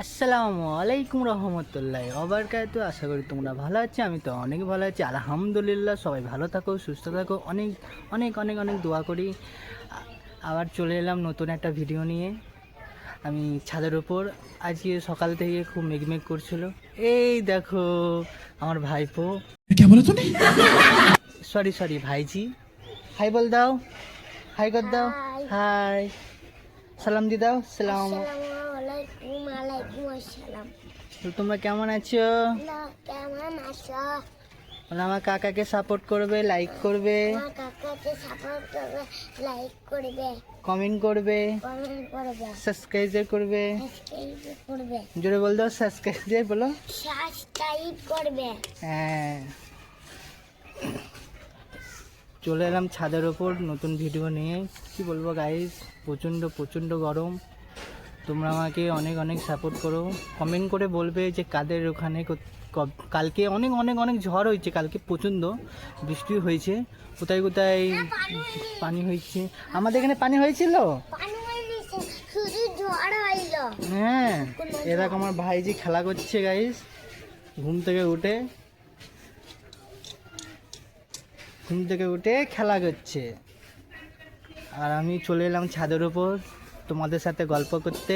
আসসালামু আলাইকুম রহমতুল্লাহ ওবারকাতুহু। আশা করি তোমরা ভালো আছো। আমি তো অনেক ভালো আছি, আলহামদুলিল্লাহ। সবাই ভালো থাকো, সুস্থ থাকো। অনেক অনেক অনেক অনেক দোয়া করি। আবার চলে এলাম নতুন একটা ভিডিও নিয়ে। আমি ছাদের ওপর, আজকে সকাল থেকে খুব মেঘমেঘ করছিল। এই দেখো আমার ভাইপো, সরি সরি ভাইজি। হাই বল দাও, হাই কর দাও, হাই সালাম দি দাও। সালাম। তো তোমরা কেমন আছো? আমার কাকাকে সাপোর্ট করবে, লাইক করবে, কমেন্ট করবে, সাবস্ক্রাইব করবে। জোরে বল দাও, সাবস্ক্রাইব বলো। হ্যাঁ, চলে এলাম ছাদের ওপর নতুন ভিডিও নিয়ে। কি বলবো গাইস, প্রচণ্ড প্রচণ্ড গরম। তোমরা আমাকে অনেক অনেক সাপোর্ট করো, কমেন্ট করে বলবে যে কাদের ওখানে কালকে অনেক অনেক অনেক ঝড় হয়েছে, কালকে প্রচণ্ড বৃষ্টি হয়েছে। কোথায় কোথায় পানি হয়েছে, আমাদের এখানে পানি হয়েছিল। হ্যাঁ, এরকম আমার ভাইজি খেলা করছে গাইস, ঘুম থেকে উঠে খেলা করছে। আর আমি চলে এলাম ছাদের উপর তোমাদের সাথে গল্প করতে।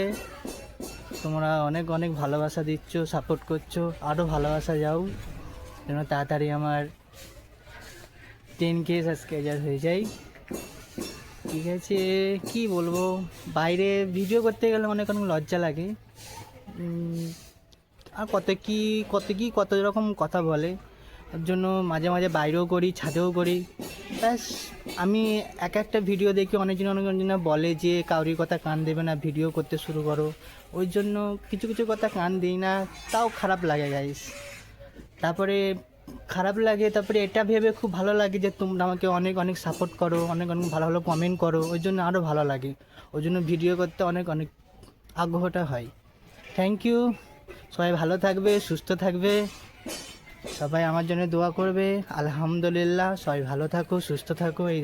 তোমরা অনেক অনেক ভালোবাসা দিচ্ছ, সাপোর্ট করছো, আরও ভালোবাসা যাও যেন তাড়াতাড়ি আমার 10K সাবস্ক্রাইবার হয়ে যায়। ঠিক আছে, কি বলবো, বাইরে ভিডিও করতে গেলে অনেক অনেক লজ্জা লাগে। আর কত রকম কথা বলে, ওর জন্য মাঝে মাঝে বাইরেও করি, ছাদেও করি। ব্যাস, আমি একটা ভিডিও দেখি অনেকজন বলে যে কাউরির কথা কান দেবে না, ভিডিও করতে শুরু করো। ওই জন্য কিছু কিছু কথা কান দিই না, তাও খারাপ লাগে গাইস। তারপরে এটা ভেবে খুব ভালো লাগে যে তোমরা আমাকে অনেক অনেক সাপোর্ট করো, অনেক অনেক ভালো ভালো কমেন্ট করো। ওই জন্য আরও ভালো লাগে, ওই জন্য ভিডিও করতে অনেক অনেক আগ্রহটা হয়। Thank you. সবাই ভালো থাকবে, সুস্থ থাকবে, সবাই আমার জন্য দোয়া করবে। আলহামদুলিল্লাহ, সবাই ভালো থাকো, সুস্থ থাকো, এই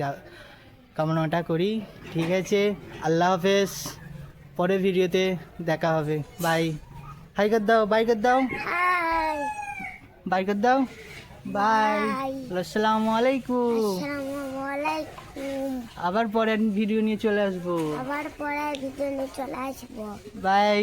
কামনাটা করি। ঠিক আছে, আল্লাহ হাফেজ। পরের ভিডিওতে দেখা হবে। বাই। হাই কর দাও, বাই কর দাও, বাই কর দাও, বাই। আসসালামু আলাইকুম। আবার পরের ভিডিও নিয়ে চলে আসবো। বাই।